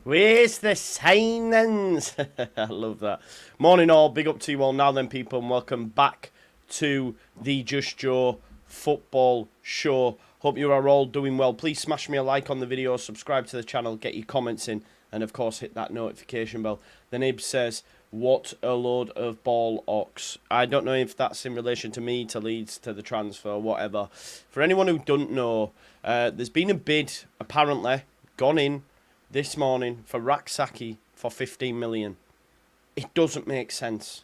Where's the signings? I love that. Morning all, big up to you all now then people, and welcome back to the Just Joe Football Show. Hope you are all doing well. Please smash me a like on the video, subscribe to the channel, get your comments in, and of course hit that notification bell. The Nib says, what a load of ball ox. I don't know if that's in relation to me, to Leeds, to the transfer, whatever. For anyone who don't know, there's been a bid, apparently, gone in this morning for Raksaki for 15 million. It doesn't make sense.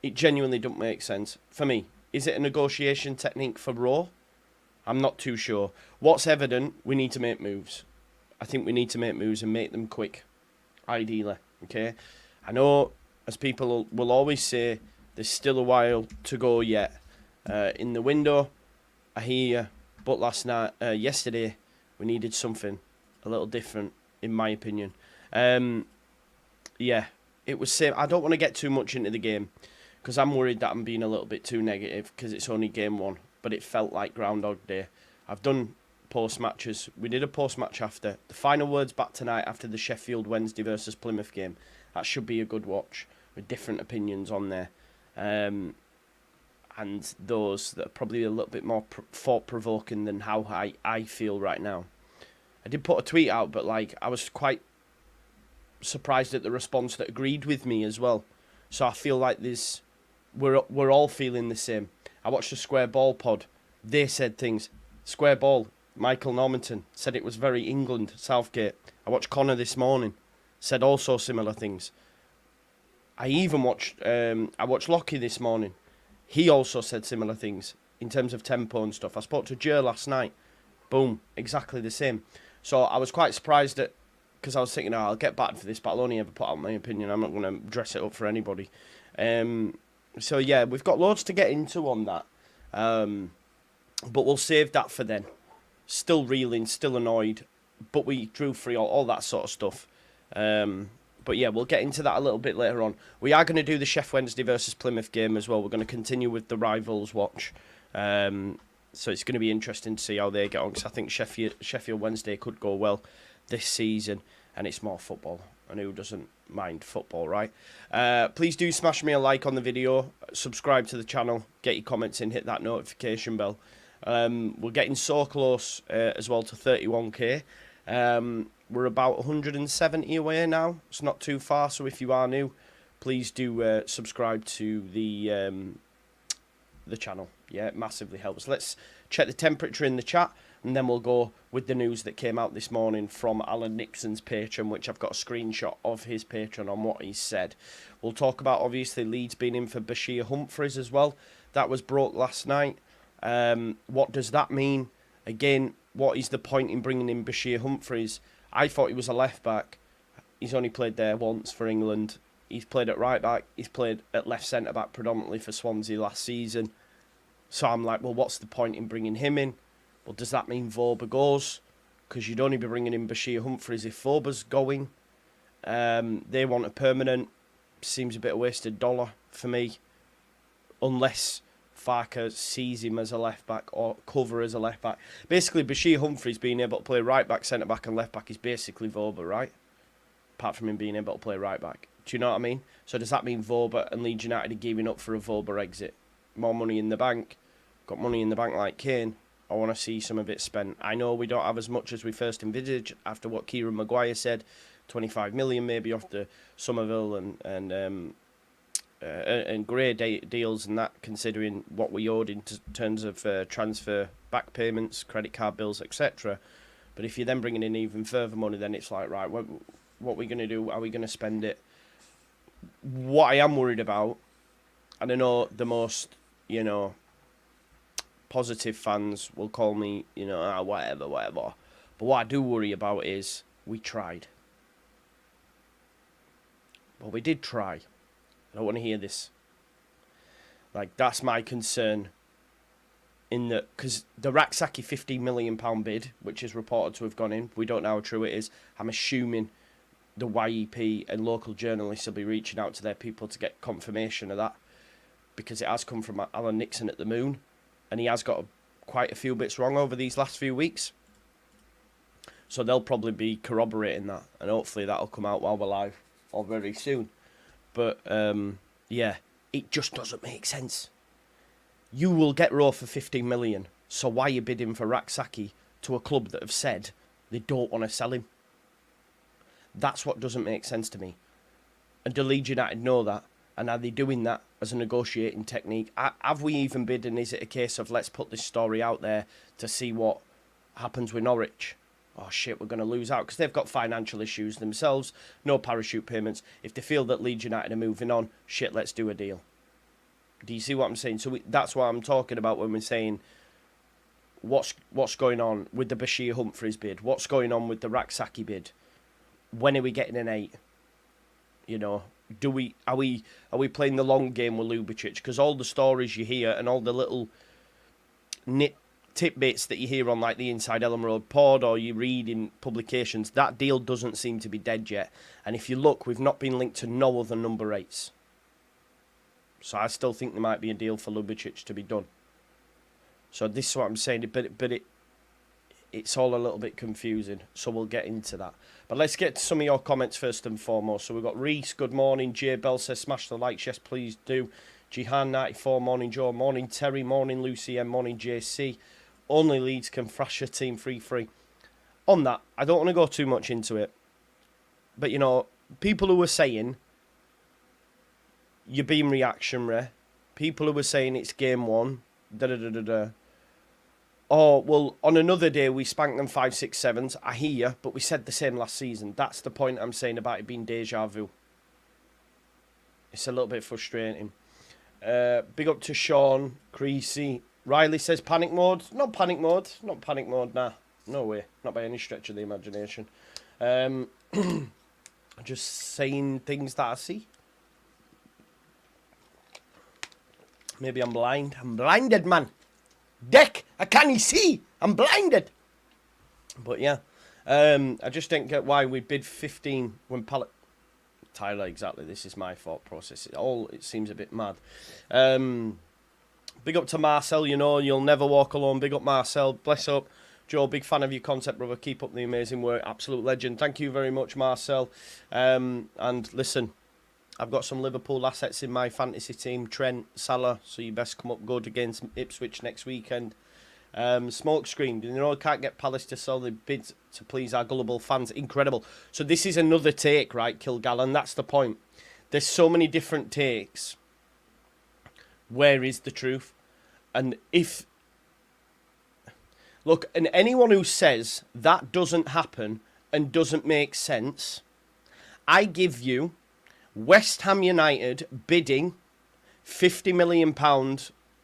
It genuinely doesn't make sense. For me, is it a negotiation technique for Raw? I'm not too sure. What's evident, we need to make moves. I think we need to make moves and make them quick, ideally. Okay? I know, as people will always say, there's still a while to go yet in the window. I hear you, but yesterday, we needed something a little different, in my opinion. Yeah, it was same. I don't want to get too much into the game because I'm worried that I'm being a little bit too negative because it's only game one. But it felt like Groundhog Day. I've done post-matches. We did a post-match after. The final words back tonight after the Sheffield Wednesday versus Plymouth game. That should be a good watch with different opinions on there. And those that are probably a little bit more thought-provoking than how I feel right now. I did put a tweet out, but like I was quite surprised at the response that agreed with me as well. So I feel like we're all feeling the same. I watched the Square Ball pod. They said things. Square Ball, Michael Normanton said it was very England, Southgate. I watched Connor this morning, said also similar things. I even watched Lockie this morning. He also said similar things in terms of tempo and stuff. I spoke to Joe last night. Boom, exactly the same. So I was quite surprised at, because I was thinking, I'll get back for this, but I'll only ever put out my opinion. I'm not going to dress it up for anybody. So yeah, we've got loads to get into on that. But we'll save that for then. Still reeling, still annoyed, but we drew free, all that sort of stuff. But yeah, we'll get into that a little bit later on. We are going to do the Sheff Wednesday versus Plymouth game as well. We're going to continue with the Rivals watch. So it's going to be interesting to see how they get on, because I think Sheffield Wednesday could go well this season, and it's more football. And who doesn't mind football, right? Please do smash me a like on the video, subscribe to the channel, get your comments in, hit that notification bell. We're getting so close as well to 31k. We're about 170 away now. It's not too far, so if you are new, please do subscribe to the channel. Yeah, it massively helps. Let's check the temperature in the chat, and then we'll go with the news that came out this morning from Alan Nixon's Patreon, which I've got a screenshot of his Patreon on what he said. We'll talk about, obviously, Leeds being in for Bashir Humphreys as well. That was broke last night. What does that mean? Again, what is the point in bringing in Bashir Humphreys? I thought he was a left-back. He's only played there once for England. He's played at right-back. He's played at left centre-back predominantly for Swansea last season. So I'm like, well, what's the point in bringing him in? Well, does that mean Voba goes? Because you'd only be bringing in Bashir Humphreys if Voba's going. They want a permanent. Seems a bit of wasted dollar for me. Unless Farker sees him as a left-back or cover as a left-back. Basically, Bashir Humphreys being able to play right-back, centre-back and left-back is basically Voba, right? Apart from him being able to play right-back. Do you know what I mean? So does that mean Voba and Leeds United are giving up for a Voba exit? More money in the bank. Got money in the bank like Kane. I want to see some of it spent. I know we don't have as much as we first envisaged after what Kieran Maguire said. 25 million maybe off the Somerville and Gray deals and that, considering what we owed in terms of transfer back payments, credit card bills, etc. But if you're then bringing in even further money, then it's like, right, what are we going to do? Are we going to spend it? What I am worried about, and I know the most, positive fans will call me, whatever. But what I do worry about is we tried. Well, we did try. I don't want to hear this. Like, that's my concern. Because the Raksaki £15 million bid, which is reported to have gone in, we don't know how true it is. I'm assuming the YEP and local journalists will be reaching out to their people to get confirmation of that, because it has come from Alan Nixon at the Moon, and he has got quite a few bits wrong over these last few weeks. So they'll probably be corroborating that, and hopefully that'll come out while we're live or very soon. But, yeah, it just doesn't make sense. You will get Rowe for 15 million, so why are you bidding for Rak-Sakyi to a club that have said they don't want to sell him? That's what doesn't make sense to me. And do Leeds United know that? And are they doing that as a negotiating technique? Have we even bid, and is it a case of let's put this story out there to see what happens with Norwich? Oh shit, we're going to lose out because they've got financial issues themselves, no parachute payments. If they feel that Leeds United are moving on, shit, let's do a deal. Do you see what I'm saying? So that's what I'm talking about when we're saying what's going on with the Bashir Humphreys bid? What's going on with the Rak-Sakyi bid? When are we getting an 8? You know, are we playing the long game with Ljubicic? Because all the stories you hear and all the little tidbits that you hear on like the Inside Ellen Road pod or you read in publications, that deal doesn't seem to be dead yet. And if you look, we've not been linked to no other number 8s. So I still think there might be a deal for Ljubicic to be done. So this is what I'm saying, but it's all a little bit confusing. So we'll get into that. But let's get to some of your comments first and foremost. So we've got Reese, good morning. Jay Bell says, smash the likes. Yes, please do. Jihan94, morning Joe. Morning Terry, morning Lucy M, morning JC. Only Leeds can thrash a team 3-3. On that, I don't want to go too much into it. But, you know, people who are saying you're being reactionary, people who are saying it's game 1, da-da-da-da-da. Oh, well, on another day, we spanked them 5, 6, 7s. I hear you, but we said the same last season. That's the point I'm saying about it being deja vu. It's a little bit frustrating. Big up to Sean, Creasy. Riley says panic mode. Not panic mode. Not panic mode, nah. No way. Not by any stretch of the imagination. Just saying things that I see. Maybe I'm blind. I'm blinded, man. Dick, I can't see. I'm blinded. But yeah, I just don't get why we bid 15 when Tyler, exactly. This is my thought process. It seems a bit mad. Big up to Marcel. You know, you'll never walk alone. Big up Marcel. Bless up. Joe, big fan of your concept, brother. Keep up the amazing work. Absolute legend. Thank you very much, Marcel. And listen, I've got some Liverpool assets in my fantasy team. Trent, Salah, so you best come up good against Ipswich next weekend. Smokescreen, you know, I can't get Palace to sell the bids to please our gullible fans. Incredible. So this is another take, right, Kilgallen? That's the point. There's so many different takes. Where is the truth? And if... Look, and anyone who says that doesn't happen and doesn't make sense, I give you West Ham United bidding £50 million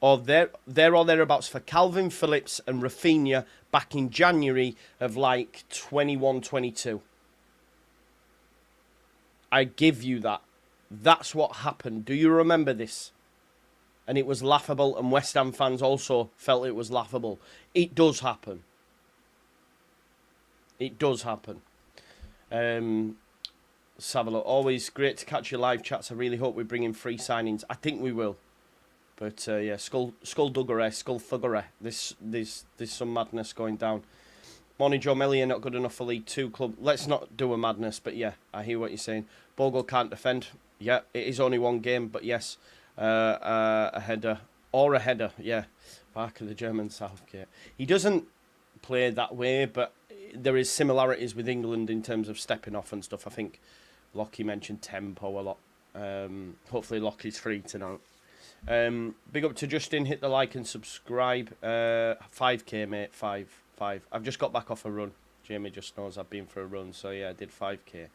or there or thereabouts for Calvin Phillips and Rafinha back in January of like 21-22. I give you that. That's what happened. Do you remember this? And it was laughable, and West Ham fans also felt it was laughable. It does happen. It does happen. Let's have a look. Always great to catch your live chats. I really hope we bring in free signings. I think we will. But yeah, skullduggery. There's some madness going down. Morning, Joe Mellier, not good enough for League 2 club. Let's not do a madness, but yeah, I hear what you're saying. Bogle can't defend. Yeah, it is only one game, but yes. A header. Or a header, yeah. Back of the German Southgate. He doesn't play that way, but there is similarities with England in terms of stepping off and stuff. I think Lockie mentioned tempo a lot. Hopefully Lockie's free tonight. Big up to Justin. Hit the like and subscribe. 5k, mate. 5. I've just got back off a run. Jamie just knows I've been for a run. So yeah, I did 5k.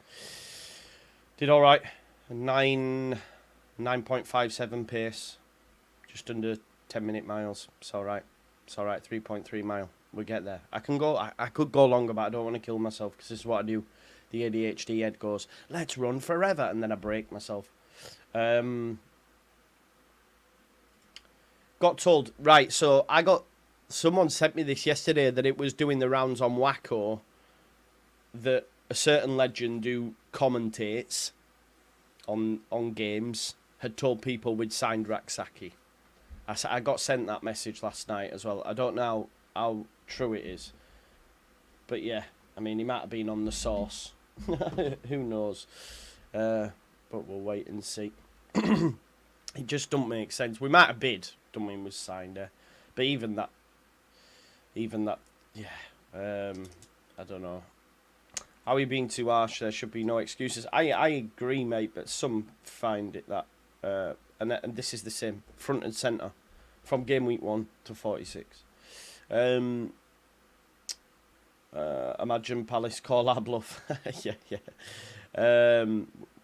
Did all right. 9.57 pace. Just under 10-minute miles. It's all right. It's all right. 3.3 mile. We get there. I can go. I could go longer, but I don't want to kill myself because this is what I do. The ADHD head goes, let's run forever, and then I break myself. Got told, right, so someone sent me this yesterday that it was doing the rounds on Wacko that a certain legend who commentates on games had told people we'd signed Rak-Sakyi. I got sent that message last night as well. I don't know how true it is. But yeah, I mean, he might have been on the sauce. Who knows? But we'll wait and see. It just don't make sense. We might have bid, don't we, was signed there. But even that, yeah. I don't know. Are we being too harsh? There should be no excuses. I agree, mate, but some find it that. And this is the same. Front and centre. From game week 1 to 46. Imagine Palace call our bluff. Yeah.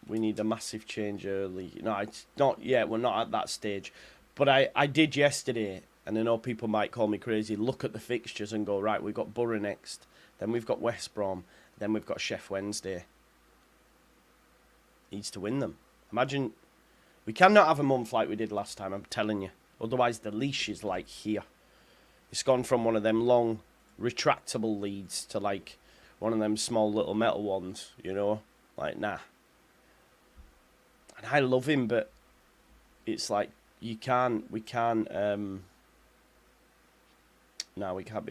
We need a massive change early. No, it's not yet. We're not at that stage. But I did yesterday, and I know people might call me crazy, look at the fixtures and go, right, we've got Borough next. Then we've got West Brom. Then we've got Sheff Wednesday. Needs to win them. Imagine, we cannot have a month like we did last time, I'm telling you. Otherwise, the leash is like here. It's gone from one of them long, retractable leads to like one of them small little metal ones, you know? Like, nah. And I love him, but it's like, we can't be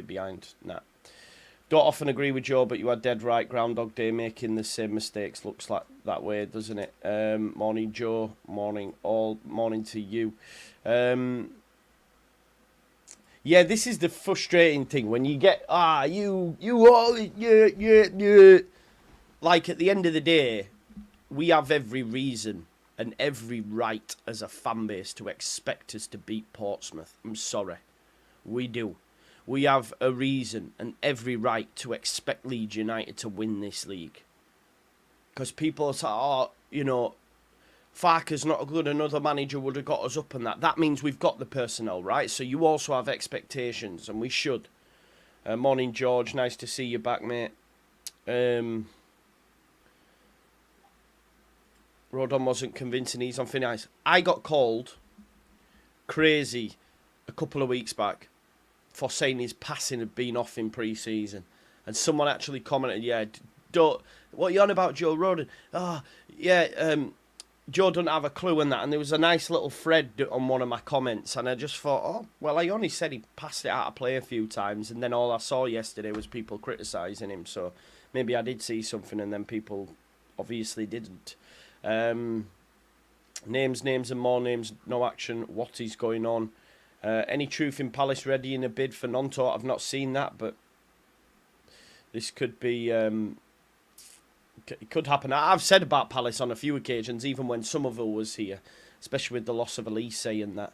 behind. Nah. Don't often agree with Joe, but you are dead right. Groundhog Day making the same mistakes looks like that way, doesn't it? Morning, Joe. Morning, all. Morning to you. Yeah, this is the frustrating thing when you get you all yeah. Like at the end of the day, we have every reason and every right as a fan base to expect us to beat Portsmouth. I'm sorry, we do. We have a reason and every right to expect Leeds United to win this league. Because people say, you know, Farker's not good, another manager would have got us up and that. That means we've got the personnel, right? So you also have expectations, and we should. Morning, George. Nice to see you back, mate. Rodon wasn't convincing. He's on thin ice. I got called crazy a couple of weeks back for saying his passing had been off in pre-season. And someone actually commented, yeah, what are you on about, Joe Rodon? Joe doesn't have a clue in that. And there was a nice little thread on one of my comments. And I just thought, well, I only said he passed it out of play a few times. And then all I saw yesterday was people criticising him. So maybe I did see something and then people obviously didn't. Names and more names, no action. What is going on? Any truth in Palace ready in a bid for non-talk? I've not seen that, but this could be... it could happen. I've said about Palace on a few occasions, even when Somerville was here, especially with the loss of Elise and that.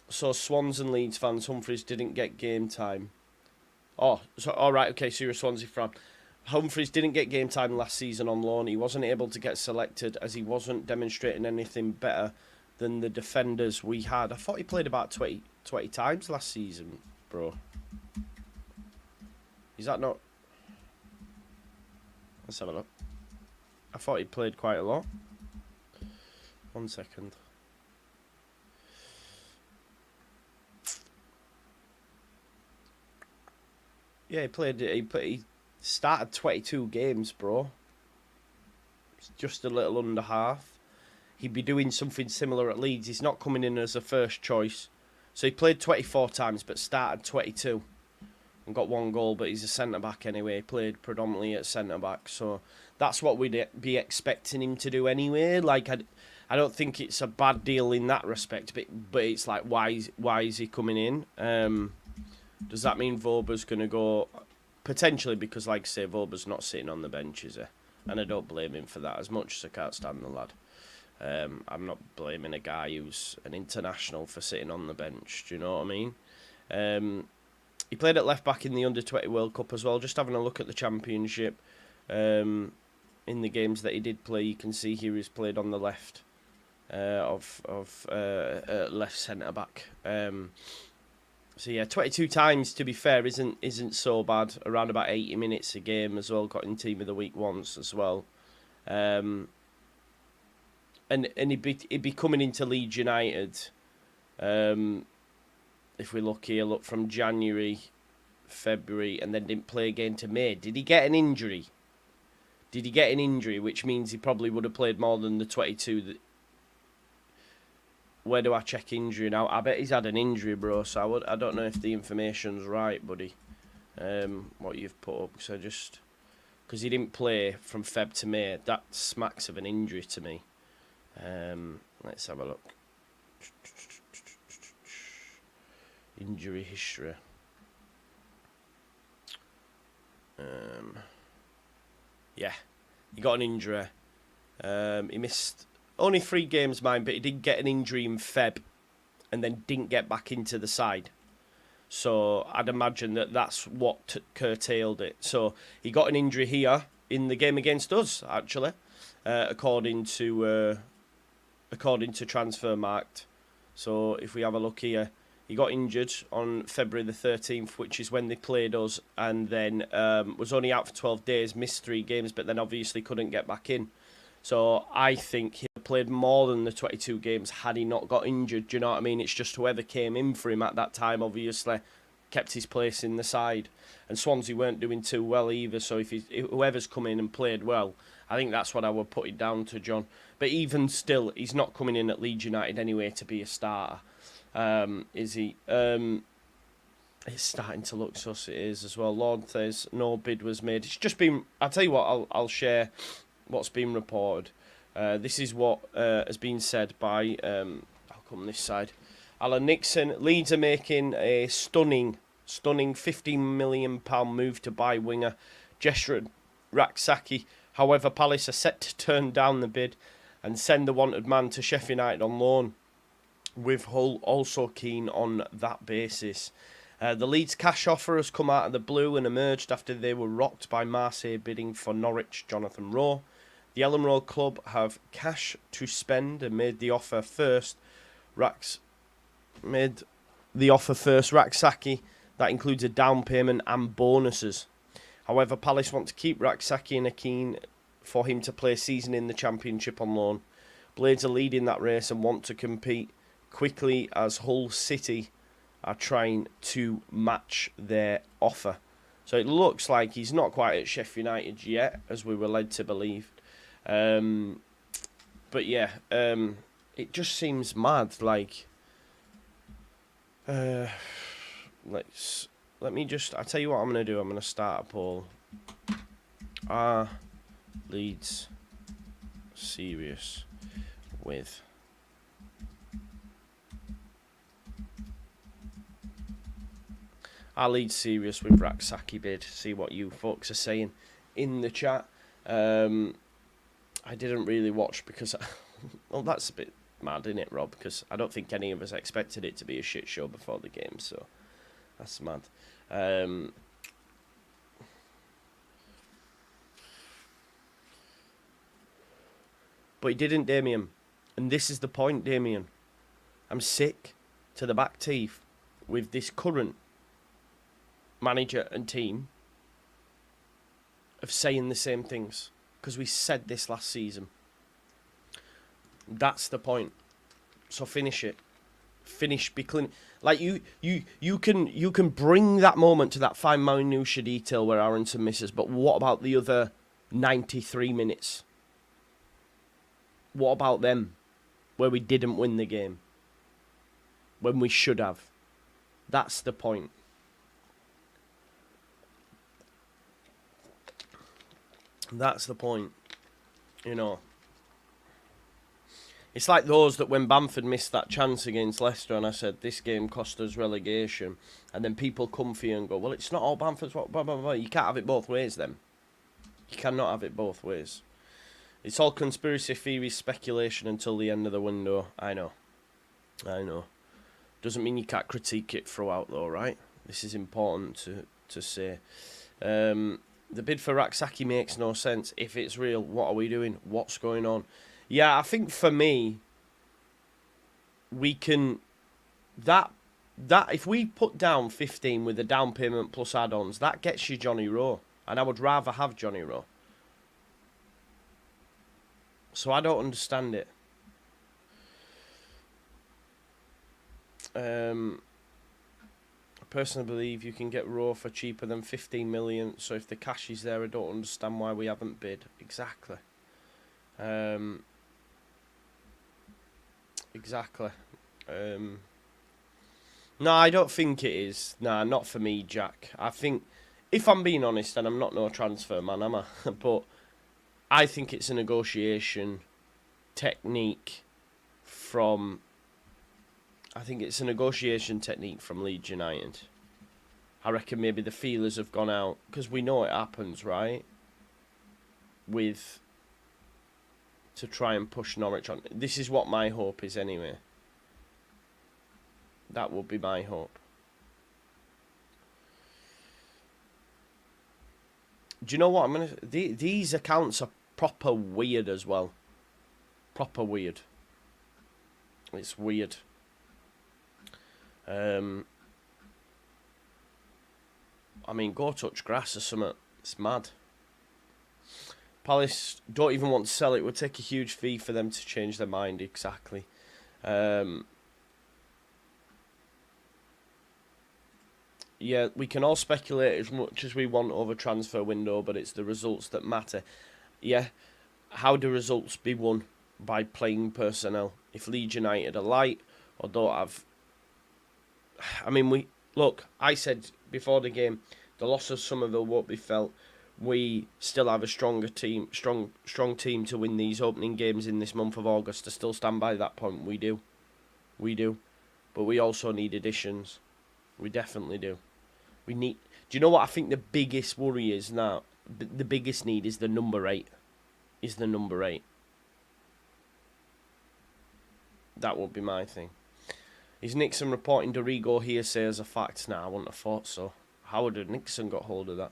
So Swans and Leeds fans, Humphreys didn't get game time. All right, okay, so you're a Swansea fan. Humphreys didn't get game time last season on loan. He wasn't able to get selected as he wasn't demonstrating anything better than the defenders we had. I thought he played about 20 times last season, bro. Is that not... Let's have a look. I thought he played quite a lot. 1 second. Yeah, he started 22 games, bro. It's just a little under half. He'd be doing something similar at Leeds. He's not coming in as a first choice. So he played 24 times, but started 22. And got 1 goal, but he's a centre-back anyway. He played predominantly at centre-back. So that's what we'd be expecting him to do anyway. Like, I don't think it's a bad deal in that respect, but it's like, why is he coming in? Does that mean Voba's going to go? Potentially, because, like I say, Voba's not sitting on the bench, is he? And I don't blame him for that, as much as I can't stand the lad. I'm not blaming a guy who's an international for sitting on the bench. Do you know what I mean? He played at left-back in the Under-20 World Cup as well. Just having a look at the Championship. In the games that he did play, you can see here he's played on the left left centre-back. So yeah, 22 times, to be fair, isn't so bad. Around about 80 minutes a game as well. Got in Team of the Week once as well. And he'd be coming into Leeds United. If we look here, from January, February, and then didn't play again to May. Did he get an injury? Which means he probably would have played more than the 22. Where do I check injury now? I bet he's had an injury, bro. So I don't know if the information's right, buddy. what you've put up. So just because he didn't play from Feb to May, that smacks of an injury to me. Let's have a look. Injury history. Yeah, he got an injury. He missed only 3 games, mind, but he did get an injury in Feb and then didn't get back into the side. So I'd imagine that that's what curtailed it. So he got an injury here in the game against us, actually, according to Transfermarkt. So if we have a look here, he got injured on February the 13th, which is when they played us, and then was only out for 12 days, missed 3 games, but then obviously couldn't get back in. So I think he played more than the 22 games had he not got injured. Do you know what I mean? It's just whoever came in for him at that time, obviously, kept his place in the side. And Swansea weren't doing too well either, so if whoever's come in and played well, I think that's what I would put it down to, John. But even still, he's not coming in at Leeds United anyway to be a starter. Is he? It's starting to look sus, it is as well. Lord says no bid was made. It's just been... I'll tell you what, I'll share what's been reported. This is what has been said by... I'll come this side. Alan Nixon. Leeds are making a stunning £15 million move to buy winger Jeshrod Raksaki. However, Palace are set to turn down the bid and send the wanted man to Sheffield United on loan, with Hull also keen on that basis. The Leeds cash offer has come out of the blue and emerged after they were rocked by Marseille bidding for Norwich Jonathan Rowe. The Ellen Road club have cash to spend and made the offer first. Raksaki. That includes a down payment and bonuses. However, Palace want to keep Raksaki and are keen for him to play a season in the Championship on loan. Blades are leading that race and want to compete quickly as Hull City are trying to match their offer. So it looks like he's not quite at Sheffield United yet, as we were led to believe. But yeah, it just seems mad. Like, let me just... I'll tell you what I'm going to do. I'm going to start a poll. Are Leeds serious with... Are Leeds serious with Raksaki bid? See what you folks are saying in the chat. I didn't really watch because... well, that's a bit mad, isn't it, Rob? Because I don't think any of us expected it to be a shit show before the game, so that's mad. But he didn't, Damien. And this is the point, Damien. I'm sick to the back teeth with this current manager and team of saying the same things, because we said this last season. That's the point. So finish it. Be clean. Like you can bring that moment to that fine minutiae detail where Aronson misses, but what about the other 93 minutes? What about them, where we didn't win the game when we should have? That's the point. That's the point, you know. It's like those that when Bamford missed that chance against Leicester and I said, this game cost us relegation, and then people come for you and go, well, it's not all Bamford's fault, blah, blah, blah. You can't have it both ways then. You cannot have it both ways. It's all conspiracy theories, speculation until the end of the window. I know. Doesn't mean you can't critique it throughout though, right? This is important to say. The bid for Raksaki makes no sense. If it's real, what are we doing? What's going on? Yeah, I think for me, we can... That if we put down 15 with a down payment plus add-ons, that gets you Johnny Rowe. And I would rather have Johnny Rowe. So I don't understand it. I personally believe you can get Rowe for cheaper than 15 million. So if the cash is there, I don't understand why we haven't bid. Exactly. Exactly. No, I don't think it is. Nah, not for me, Jack. I think if I'm being honest, and I'm not no transfer man, am I? But I think it's a negotiation technique from... I think it's a negotiation technique from Leeds United. I reckon maybe the feelers have gone out, because we know it happens, right? To try and push Norwich on. This is what my hope is anyway. That would be my hope. Do you know what? These accounts are proper weird as well. Proper weird. It's weird. I mean, go touch grass or something. It's mad. Palace don't even want to sell it. It would take a huge fee for them to change their mind. Exactly. Yeah, we can all speculate as much as we want over transfer window, but it's the results that matter. Yeah, how do results be won? By playing personnel. If Leeds United are light or don't have... I mean, look, I said before the game, the loss of Somerville won't be felt. We still have a stronger team, strong team to win these opening games in this month of August. I still stand by that point. We do. But we also need additions. We definitely do. We need... Do you know what I think the biggest worry is now? The biggest need is the number 8. That would be my thing. Is Nixon reporting Dorigo hearsay as a fact? Nah, I wouldn't have thought so. How would Nixon got hold of that?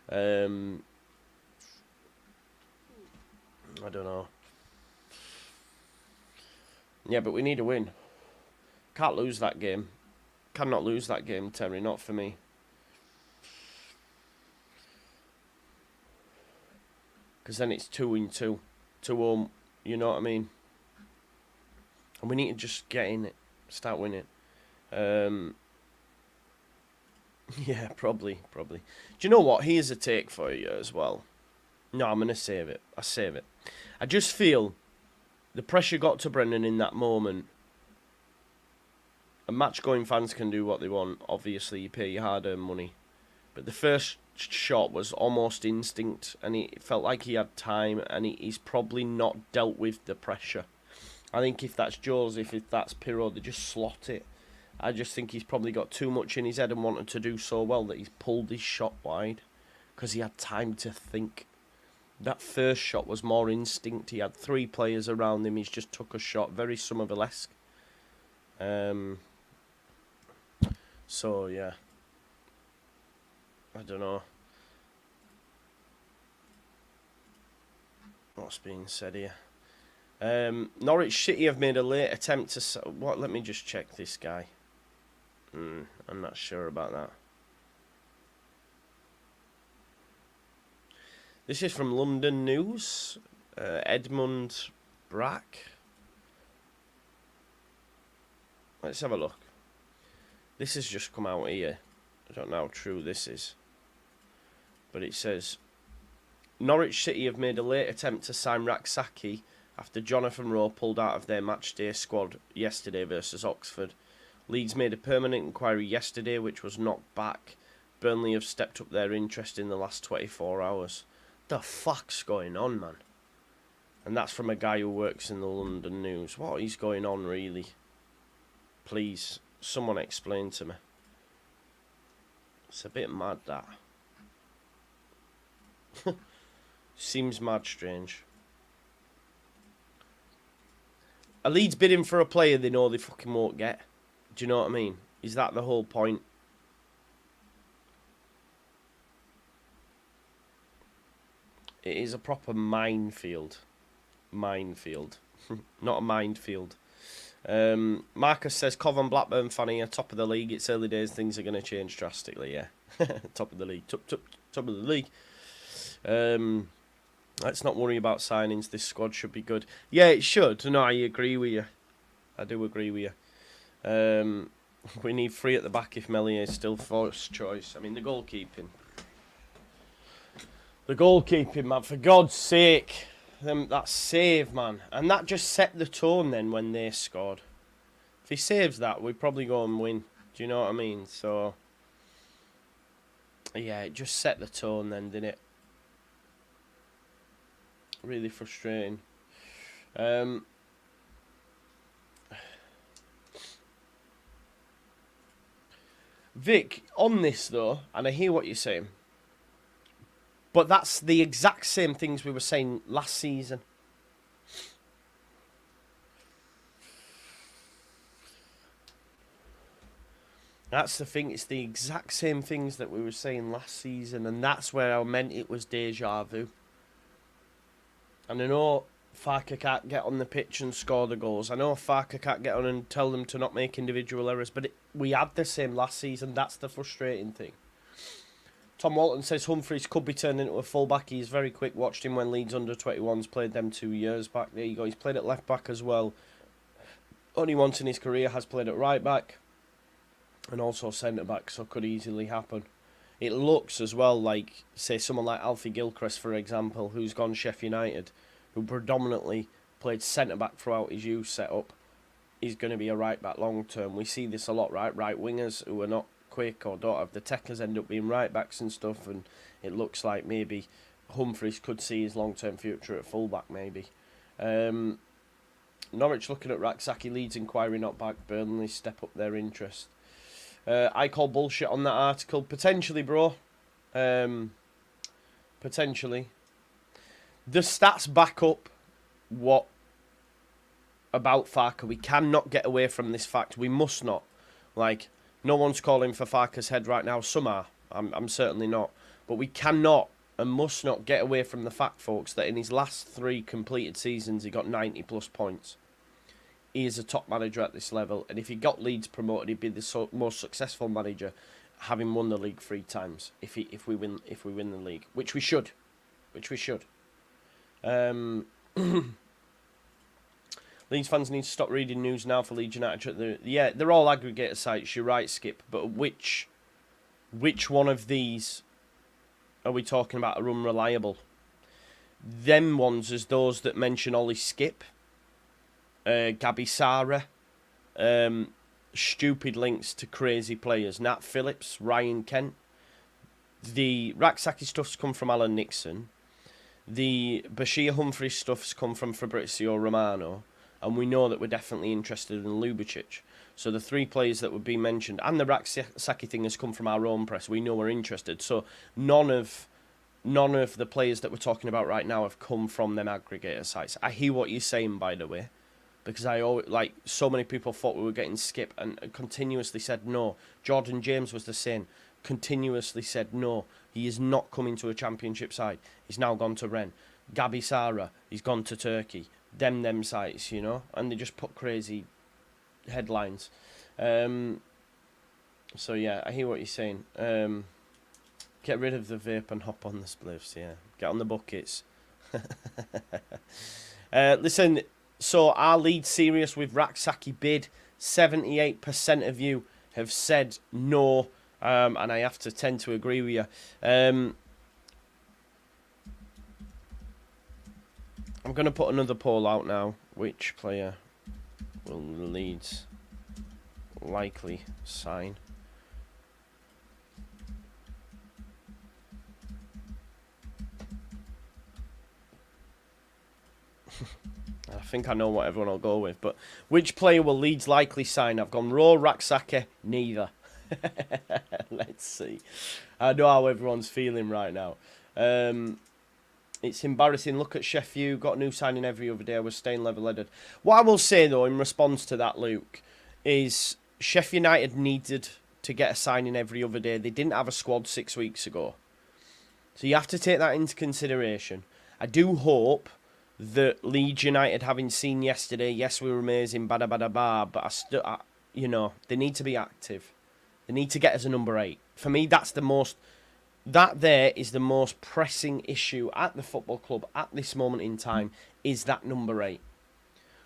I don't know. Yeah, but we need a win. Can't lose that game. Cannot lose that game, Terry. Not for me. Because then it's 2-2. 2-home. You know what I mean? And we need to just get in it. Start winning. Yeah, probably. Do you know what? Here's a take for you as well. No, I'm going to save it. I save it. I just feel the pressure got to Brendan in that moment. And match-going fans can do what they want. Obviously, you pay your hard-earned money. But the first shot was almost instinct. And it felt like he had time. And he's probably not dealt with the pressure. I think if that's Joseph, if that's Pirro, they just slot it. I just think he's probably got too much in his head and wanted to do so well that he's pulled his shot wide. Because he had time to think. That first shot was more instinct. He had 3 players around him. He's just took a shot. Very Somerville-esque. So, yeah. I don't know what's being said here. Norwich City have made a late attempt to... What? Let me just check this guy. I'm not sure about that. This is from London News. Edmund Brack. Let's have a look. This has just come out here. I don't know how true this is. But it says... Norwich City have made a late attempt to sign Raksaki after Jonathan Rowe pulled out of their matchday squad yesterday versus Oxford. Leeds made a permanent inquiry yesterday, which was knocked back. Burnley have stepped up their interest in the last 24 hours. The fuck's going on, man? And that's from a guy who works in the London News. What is going on, really? Please, someone explain to me. It's a bit mad, that. Seems mad strange. Are Leeds bidding for a player they know they fucking won't get? Do you know what I mean? Is that the whole point? It is a proper minefield. Minefield. Not a minefield. Marcus says, Cov and Blackburn fan here, top of the league. It's early days, things are going to change drastically, yeah. Top of the league. Top of the league. Let's not worry about signings. This squad should be good. Yeah, it should. No, I agree with you. I do agree with you. We need 3 at the back if Melier is still first choice. I mean, the goalkeeping. The goalkeeping, man. For God's sake. That save, man. And that just set the tone then when they scored. If he saves that, we probably go and win. Do you know what I mean? So, Yeah, it just set the tone then, didn't it? Really frustrating. Vic, on this though, and I hear what you're saying, but that's the exact same things we were saying last season. That's the thing, it's the exact same things that we were saying last season, and that's where I meant it was deja vu. And I know Farker can't get on the pitch and score the goals. I know Farker can't get on and tell them to not make individual errors, but we had the same last season. That's the frustrating thing. Tom Walton says Humphreys could be turned into a fullback. He's very quick. Watched him when Leeds under-21s played them 2 years back. There you go. He's played at left-back as well. Only once in his career has played at right-back. And also centre-back, so could easily happen. It looks as well like, say, someone like Alfie Gilchrist, for example, who's gone Sheffield United, who predominantly played centre-back throughout his youth setup, is going to be a right-back long-term. We see this a lot, right? Right-wingers who are not quick or don't have the techers end up being right-backs and stuff, and it looks like maybe Humphreys could see his long-term future at full-back, maybe. Norwich looking at Raksaki, Leeds inquiry not back, Burnley step up their interest. I call bullshit on that article. Potentially, bro. Potentially. The stats back up what about Farker. We cannot get away from this fact. We must not. Like, no one's calling for Farker's head right now. Some are. I'm certainly not. But we cannot and must not get away from the fact, folks, that in his last 3 completed seasons, he got 90+ points. He is a top manager at this level, and if he got Leeds promoted, he'd be the most successful manager, having won the league 3 times. If we win the league, which we should. Leeds fans need to stop reading news now for Leeds United. Yeah, they're all aggregator sites. You're right, Skip. But which one of these are we talking about are unreliable? Them ones as those that mention Ollie Skip. Gabby Sara, stupid links to crazy players. Nat Phillips, Ryan Kent. The Raksaki stuff's come from Alan Nixon. The Bashir Humphreys stuff's come from Fabrizio Romano. And we know that we're definitely interested in Ljubicic. So the 3 players that would be mentioned, and the Raksaki thing has come from our own press. We know we're interested. So none of the players that we're talking about right now have come from them aggregator sites. I hear what you're saying, by the way. Because I always, like, so many people thought we were getting Skip and continuously said no. Jordan James was the same. Continuously said no. He is not coming to a championship side. He's now gone to Rennes. Gabi Sara, he's gone to Turkey. Them sites, you know. And they just put crazy headlines. So yeah, I hear what you're saying. Get rid of the vape and hop on the spliffs, yeah. Get on the buckets. Listen... So, are Leeds serious with Raksaki bid? 78% of you have said no, and I have to tend to agree with you. I'm going to put another poll out now. Which player will Leeds likely sign? I think I know what everyone will go with, but which player will Leeds likely sign? I've gone Raw, Raksaki, neither. Let's see. I know how everyone's feeling right now. It's embarrassing. Look at Sheffield, got a new signing every other day. I was staying level-headed. What I will say, though, in response to that, Luke, is Sheffield United needed to get a signing every other day. They didn't have a squad 6 weeks ago. So you have to take that into consideration. I do hope that Leeds United, having seen yesterday, yes, we were amazing, bada bada ba, but you know, they need to be active. They need to get us a number 8. For me, that there is the most pressing issue at the football club at this moment in time, is that number 8.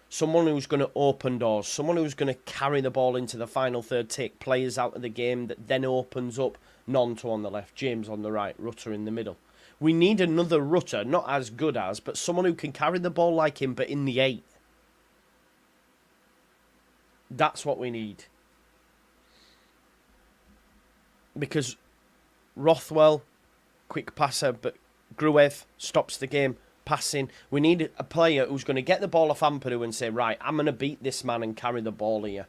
Someone who's going to open doors, someone who's going to carry the ball into the final third, take players out of the game, that then opens up Nonto on the left, James on the right, Rutter in the middle. We need another Rutter, not as good as, but someone who can carry the ball like him, but in the 8. That's what we need. Because Rothwell, quick passer, but Gruev stops the game, passing. We need a player who's going to get the ball off Ampadu and say, right, I'm going to beat this man and carry the ball here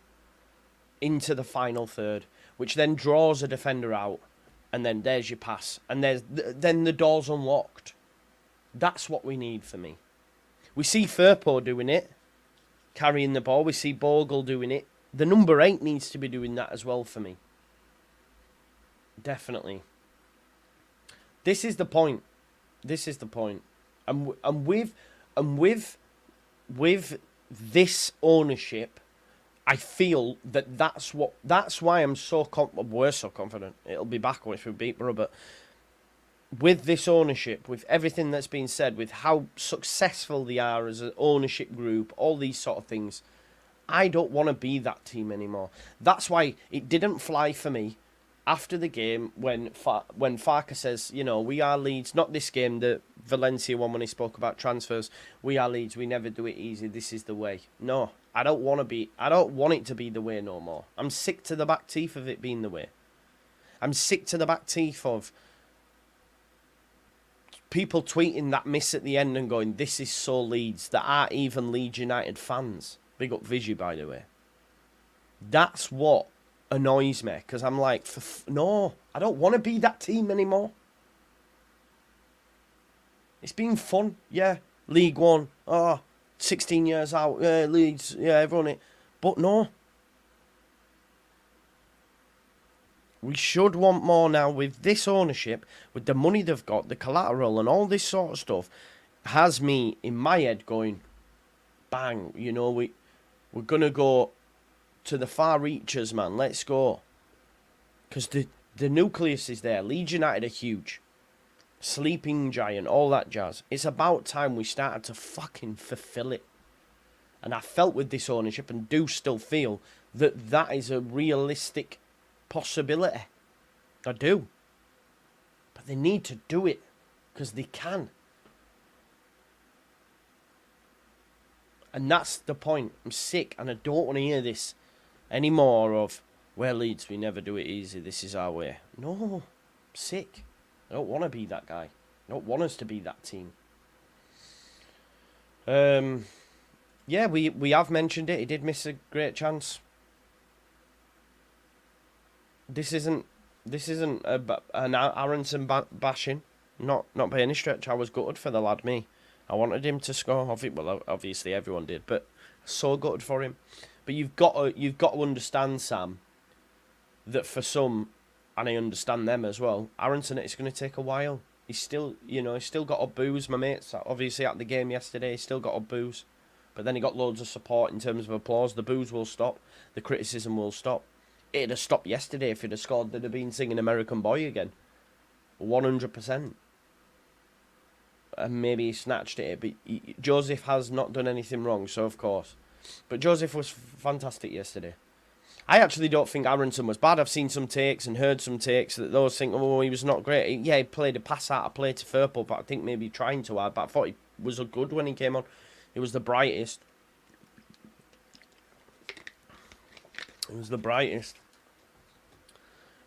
into the final third, which then draws a defender out, and then there's your pass, and then the door's unlocked. That's what we need for me. We see Firpo doing it, carrying the ball. We see Bogle doing it. The number 8 needs to be doing that as well for me. Definitely. This is the point. This is the point. And with this ownership, I feel that's why I'm so we're so confident it'll be back if we beat Borough. But with this ownership, with everything that's been said, with how successful they are as an ownership group, all these sort of things, I don't want to be that team anymore. That's why it didn't fly for me after the game when Farke says, you know, we are Leeds, not this game, the Valencia one when he spoke about transfers, we are Leeds, we never do it easy, this is the way. No, I don't want it to be the way no more. I'm sick to the back teeth of it being the way. I'm sick to the back teeth of people tweeting that miss at the end and going, this is so Leeds, that aren't even Leeds United fans. Big up Vigi, by the way. That's what annoys me, because I'm like, no, I don't want to be that team anymore. It's been fun, yeah. League One, 16 years out, yeah, Leeds, yeah, everyone it. But no. We should want more now with this ownership, with the money they've got, the collateral and all this sort of stuff, has me in my head going, bang, you know, we're going to go to the far reaches, man. Let's go. Because the nucleus is there. Leeds United are huge. Sleeping giant, all that jazz. It's about time we started to fucking fulfill it. And I felt with this ownership, and do still feel, that is a realistic possibility. I do. But they need to do it. Because they can. And that's the point. I'm sick, and I don't want to hear this anymore of, well, Leeds, we never do it easy, this is our way. No, I'm sick. I don't want to be that guy. I don't want us to be that team. Yeah, we have mentioned it. He did miss a great chance. This isn't an Aronson bashing. Not by any stretch. I was gutted for the lad, me. I wanted him to score. Well, obviously everyone did, but so gutted for him. But you've got to understand, Sam, that for some, and I understand them as well, Aronson, it's going to take a while. He's still got a booze. My mates, obviously at the game yesterday, he's still got a booze. But then he got loads of support in terms of applause. The booze will stop. The criticism will stop. It'd have stopped yesterday if he'd have scored. They'd have been singing American Boy again. 100%. And maybe he snatched it. But Joseph has not done anything wrong, so of course. But Joseph was fantastic yesterday. I actually don't think Aronson was bad. I've seen some takes and heard some takes that those think, oh, he was not great. Yeah, he played a pass out of play to Firpo, but I think maybe trying too hard. But I thought he was good when he came on. He was the brightest. He was the brightest.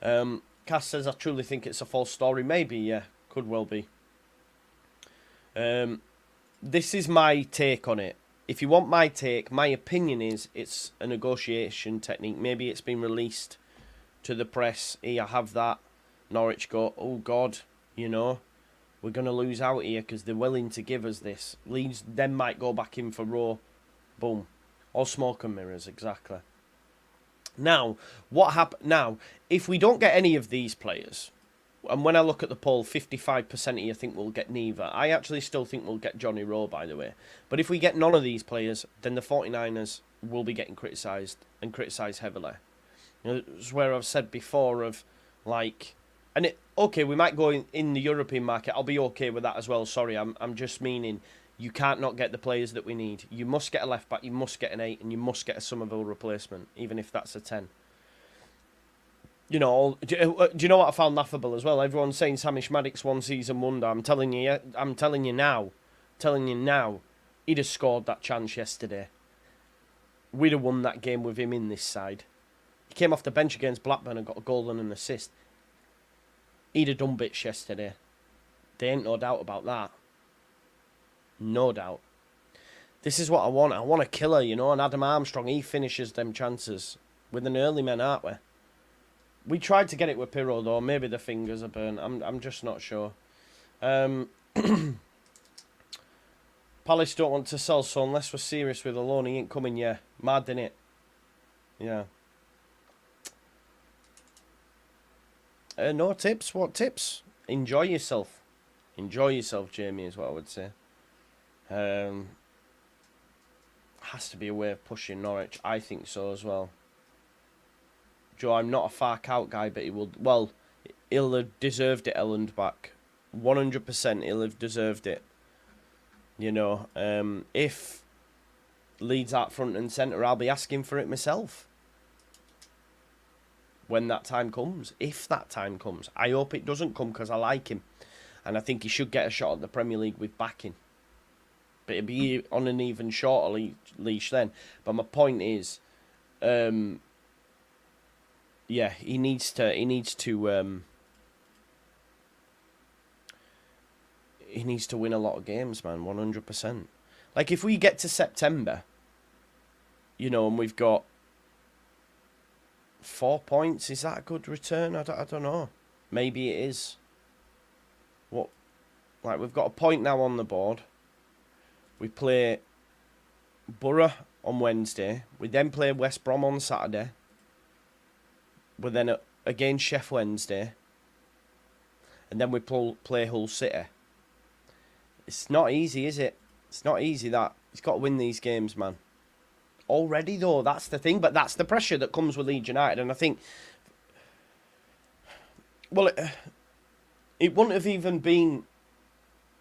Cass says, I truly think it's a false story. Maybe, yeah. Could well be. This is my take on it. If you want my take, my opinion is it's a negotiation technique. Maybe it's been released to the press. Here, have that. Norwich go, oh God, you know, we're going to lose out here because they're willing to give us this. Leeds then might go back in for Rowe. Boom. All smoke and mirrors, exactly. Now, what happened? Now, if we don't get any of these players, and when I look at the poll, 55% of you think we'll get neither. I actually still think we'll get Johnny Rowe, by the way. But if we get none of these players, then the 49ers will be getting criticised, and criticised heavily. You know, it's where I've said before of, like... And, okay, we might go in the European market. I'll be okay with that as well. Sorry, I'm just meaning you can't not get the players that we need. You must get a left-back, you must get an 8, and you must get a Somerville replacement, even if that's a 10. You know, do you know what I found laughable as well? Everyone's saying Hamish Maddox one season wonder. I'm telling you now, he'd have scored that chance yesterday. We'd have won that game with him in this side. He came off the bench against Blackburn and got a goal and an assist. He'd have done bits yesterday. There ain't no doubt about that. No doubt. This is what I want. I want a killer, you know. And Adam Armstrong, he finishes them chances with an early man, aren't we? We tried to get it with Pirro, though. Maybe the fingers are burnt. I'm just not sure. Palace don't want to sell, so unless we're serious with a loan, he ain't coming, yeah. Mad, innit? Yeah. No tips? What tips? Enjoy yourself. Enjoy yourself, Jamie, is what I would say. Has to be a way of pushing Norwich. I think so as well. Joe, I'm not a far out guy, but he will... Well, he'll have deserved it, Elland back. 100% he'll have deserved it. You know, if Leeds out front and centre, I'll be asking for it myself. When that time comes. If that time comes. I hope it doesn't come because I like him. And I think he should get a shot at the Premier League with backing. But it'd be on an even shorter leash then. But my point is... yeah, he needs to win a lot of games, man, 100%. Like, if we get to September, you know, and we've got 4 points, is that a good return? I don't know. Maybe it is. What? Like, we've got a point now on the board. We play Borough on Wednesday. We then play West Brom on Saturday. We're then against Sheff Wednesday. And then we play Hull City. It's not easy, is it? It's not easy, that. He's got to win these games, man. Already, though, that's the thing. But that's the pressure that comes with Leeds United. And I think... Well, it wouldn't have even been...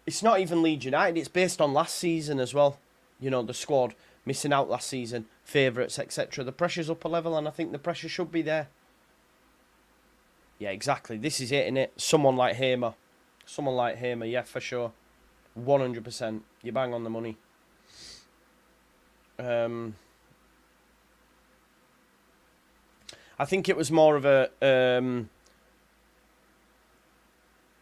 It's not even Leeds United. It's based on last season as well. You know, the squad missing out last season, favourites, etc. The pressure's up a level, and I think the pressure should be there. Yeah, exactly. This is it, innit? Someone like Hamer. Someone like Hamer, yeah, for sure. 100%. You bang on the money. I think it was more of a...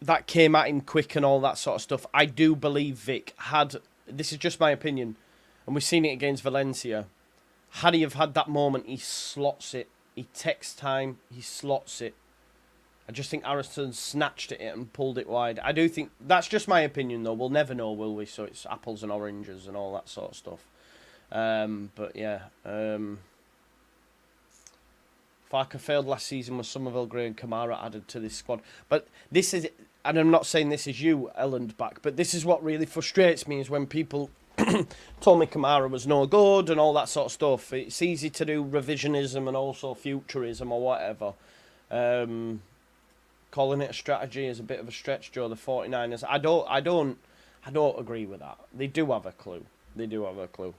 that came at him quick and all that sort of stuff. I do believe Vic had... This is just my opinion. And we've seen it against Valencia. Had he have had that moment, he slots it. He takes time. He slots it. I just think Ariston snatched at it and pulled it wide. I do think... That's just my opinion, though. We'll never know, will we? So it's apples and oranges and all that sort of stuff. But, yeah. Farker failed last season with Somerville, Gray and Kamara added to this squad. But this is... And I'm not saying this is you, Elland, back. But this is what really frustrates me, is when people told me Kamara was no good and all that sort of stuff. It's easy to do revisionism and also futurism or whatever. Calling it a strategy is a bit of a stretch, Joe. The 49ers. I don't agree with that. They do have a clue. They do have a clue.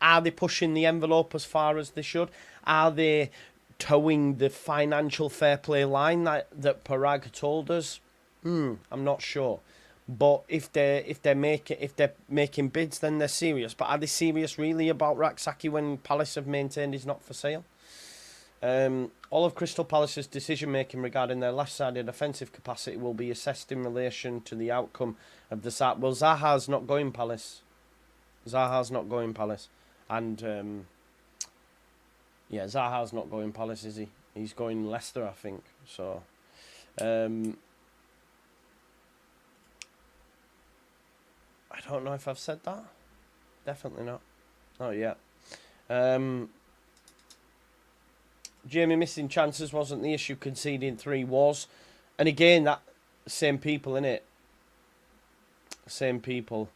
Are they pushing the envelope as far as they should? Are they towing the financial fair play line that Parag told us? I'm not sure. But if they're making bids, then they're serious. But are they serious really about Rak-Saki when Palace have maintained he's not for sale? All of Crystal Palace's decision-making regarding their left-sided offensive capacity will be assessed in relation to the outcome of the start. Well, Zaha's not going Palace. Zaha's not going Palace. And, yeah, Zaha's not going Palace, is he? He's going Leicester, I think. So, I don't know if I've said that. Definitely not. Not yet. Jamie missing chances wasn't the issue. Conceding 3 was. And again, that same people, innit? Same people.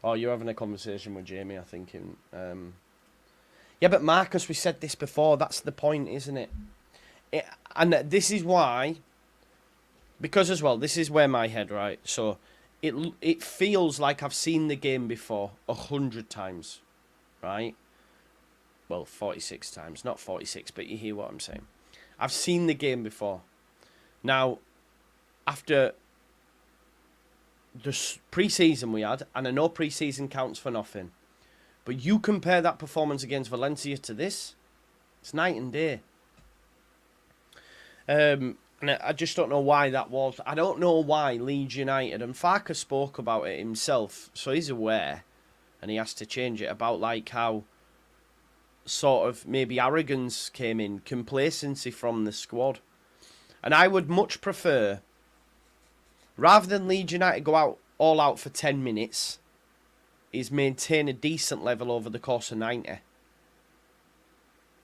Oh, you're having a conversation with Jamie, I think. Yeah, but Marcus, we said this before. That's the point, isn't it? And this is why... Because as well, this is where my head, right? So, it feels like I've seen the game before 100 times, right? Well, 46 times. Not 46, but you hear what I'm saying. I've seen the game before. Now, after the pre-season we had, and I know pre-season counts for nothing, but you compare that performance against Valencia to this, it's night and day. And I just don't know why that was. I don't know why Leeds United, and Farker spoke about it himself, so he's aware, and he has to change it, about like how sort of maybe arrogance came in, complacency from the squad. And I would much prefer, rather than Leeds United go out all out for 10 minutes, is maintain a decent level over the course of 90.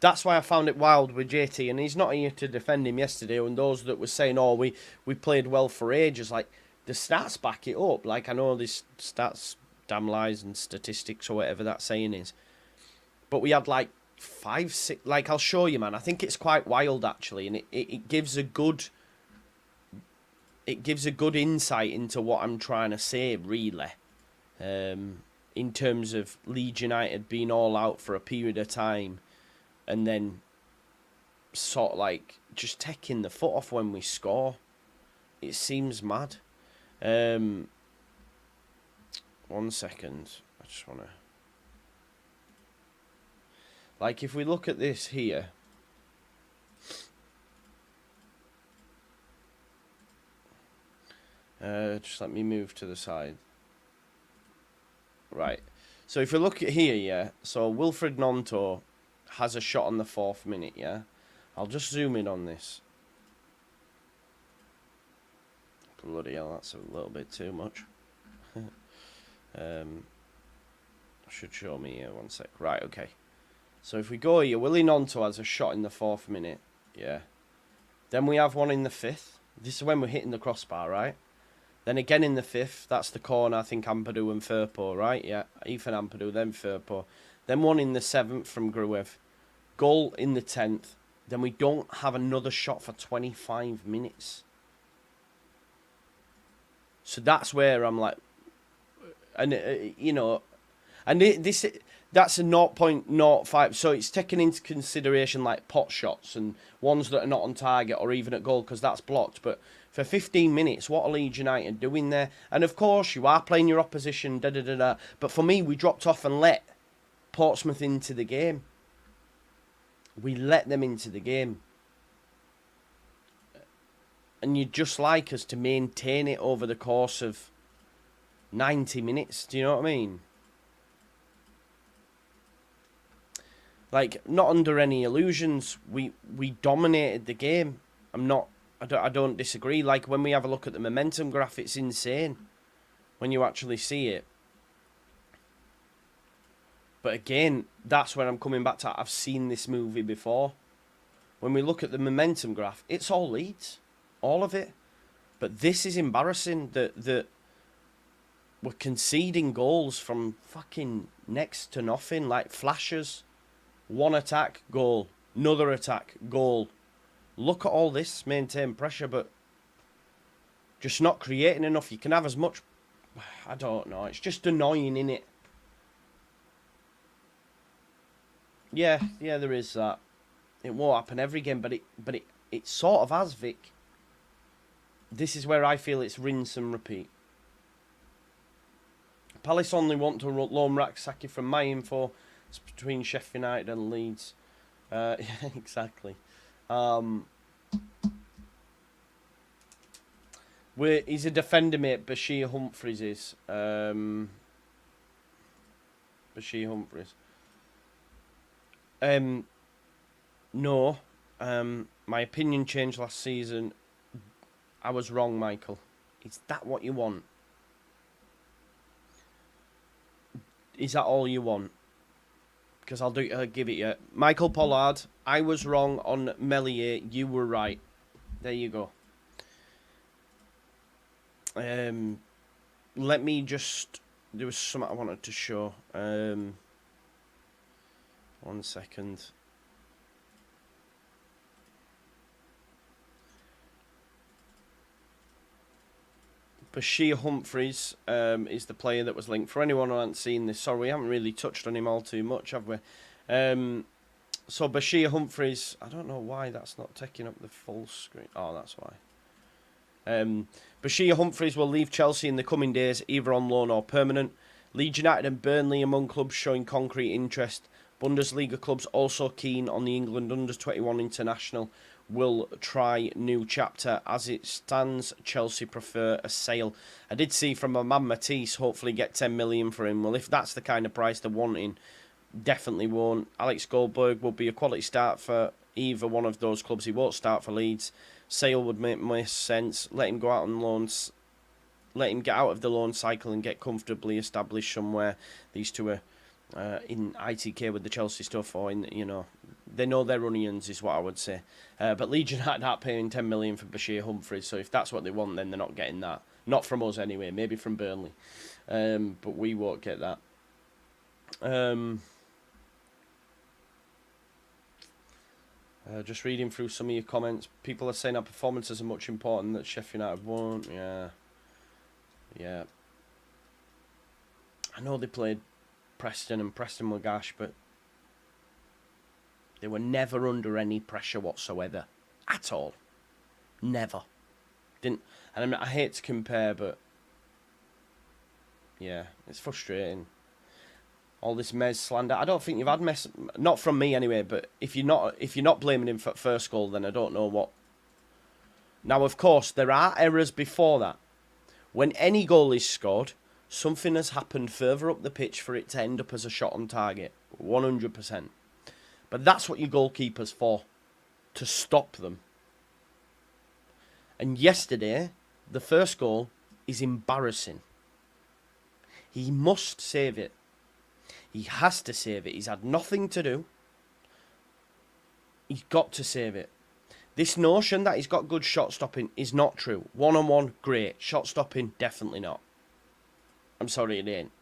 That's why I found it wild with JT, and he's not here to defend him yesterday, and those that were saying, oh, we played well for ages, like, the stats back it up. Like, I know this stats, damn lies and statistics or whatever that saying is. But we had like 5, 6, like, I'll show you, man. I think it's quite wild, actually, and it gives a good... It gives a good insight into what I'm trying to say, really. In terms of Leeds United being all out for a period of time, and then sort of like just taking the foot off when we score. It seems mad. 1 second. I just want to... Like, if we look at this here... just let me move to the side. Right. So if we look at here, yeah. So Wilfred Gnonto has a shot on the 4th minute, yeah. I'll just zoom in on this. Bloody hell, that's a little bit too much. Should show me here, 1 sec. Right, okay. So if we go here, Willie Gnonto has a shot in the 4th minute, yeah. Then we have one in the 5th. This is when we're hitting the crossbar, right? Then again in the 5th, that's the corner, I think Ampadu and Firpo, right? Yeah, Ethan Ampadu, then Firpo. Then one in the 7th from Gruev. Goal in the 10th. Then we don't have another shot for 25 minutes. So that's where I'm like... And, you know... And that's a 0.05. So it's taken into consideration like pot shots and ones that are not on target or even at goal because that's blocked. But for 15 minutes, what are Leeds United doing there? And of course, you are playing your opposition, da-da-da-da. But for me, we dropped off and let Portsmouth into the game. We let them into the game. And you'd just like us to maintain it over the course of 90 minutes. Do you know what I mean? Like, not under any illusions, we dominated the game. I don't disagree. Like, when we have a look at the momentum graph, it's insane when you actually see it. But again, that's where I'm coming back to. I've seen this movie before. When we look at the momentum graph, it's all Leeds. All of it. But this is embarrassing that we're conceding goals from fucking next to nothing. Like flashes. One attack, goal. Another attack, goal. Look at all this. Maintain pressure, but just not creating enough. You can have as much... I don't know. It's just annoying, innit? Yeah, there is that. It won't happen every game, but it sort of has, Vic. This is where I feel it's rinse and repeat. Palace only want to loan Raksaki from my info. It's between Sheffield United and Leeds. Yeah, exactly. He's a defender, mate. Bashir Humphreys is. Bashir Humphreys. No. My opinion changed last season. I was wrong, Michael. Is that what you want? Is that all you want? Because I'll give it you. Michael Pollard, I was wrong on Melier. You were right. There you go. Let me just... There was something I wanted to show. 1 second. Bashir Humphreys is the player that was linked. For anyone who hasn't seen this, sorry, we haven't really touched on him all too much, have we? So Bashir Humphreys, I don't know why that's not taking up the full screen. Oh, that's why. Bashir Humphreys will leave Chelsea in the coming days, either on loan or permanent. Leeds United and Burnley among clubs showing concrete interest. Bundesliga clubs also keen on the England under-21 international. will try new chapter. As it stands, Chelsea prefer a sale. I did see from my man Matisse, hopefully get 10 million for him. Well, if that's the kind of price they're wanting, definitely won't. Alex Goldberg will be a quality start for either one of those clubs. He won't start for Leeds. Sale would make most sense. Let him go out on loans. Let him get out of the loan cycle and get comfortably established somewhere. These two are in ITK with the Chelsea stuff, or in, you know, they know their onions, is what I would say. But Leeds United aren't paying 10 million for Bashir Humphreys, so if that's what they want, then they're not getting that. Not from us anyway, maybe from Burnley. But we won't get that. Just reading through some of your comments. People are saying our performances are much important that Sheffield United won't. Yeah. I know they played Preston and Preston were gash, but they were never under any pressure whatsoever. At all. Never. Didn't. And I mean, I hate to compare, but yeah, it's frustrating. All this Mez slander. I don't think you've had Mez, not from me anyway, but if you're not blaming him for first goal, then I don't know what. Now, of course, there are errors before that. When any goal is scored, something has happened further up the pitch for it to end up as a shot on target. 100%. But that's what your goalkeeper's for. To stop them. And yesterday, the first goal is embarrassing. He must save it. He has to save it. He's had nothing to do. He's got to save it. This notion that he's got good shot stopping is not true. One-on-one, great. Shot stopping, definitely not. I'm sorry, it ain't.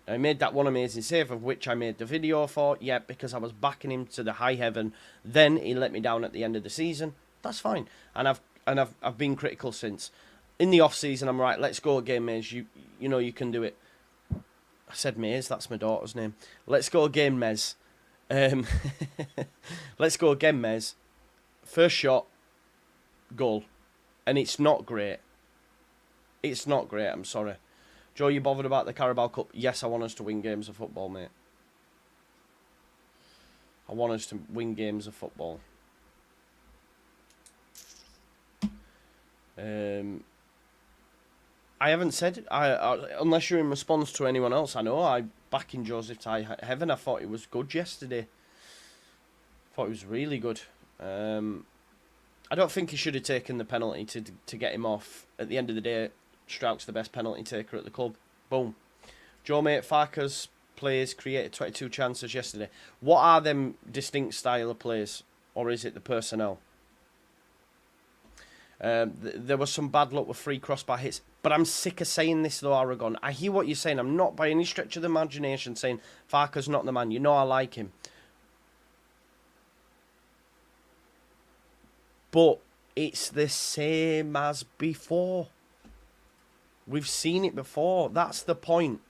Now, he made that one amazing save, of which I made the video for. Yeah, because I was backing him to the high heaven. Then he let me down at the end of the season. That's fine. And I've been critical since. In the off-season, I'm right, let's go again, Maze. You know you can do it. I said Maze, that's my daughter's name. Let's go again, Mez. Let's go again, Mez. First shot, goal. And it's not great. It's not great, I'm sorry. Joe, you bothered about the Carabao Cup? Yes, I want us to win games of football, mate. I want us to win games of football. I haven't said, unless you're in response to anyone else, I know, I back in Joseph Ty Heaven. I thought it was good yesterday. Thought it was really good. I don't think he should have taken the penalty to get him off. At the end of the day, Strouk's the best penalty taker at the club. Boom. Joe, mate, Farkas players created 22 chances yesterday. What are them distinct style of players? Or is it the personnel? There was some bad luck with free crossbar hits. But I'm sick of saying this, though, Aragon. I hear what you're saying. I'm not by any stretch of the imagination saying Farkas not the man. You know I like him. But it's the same as before. We've seen it before. That's the point.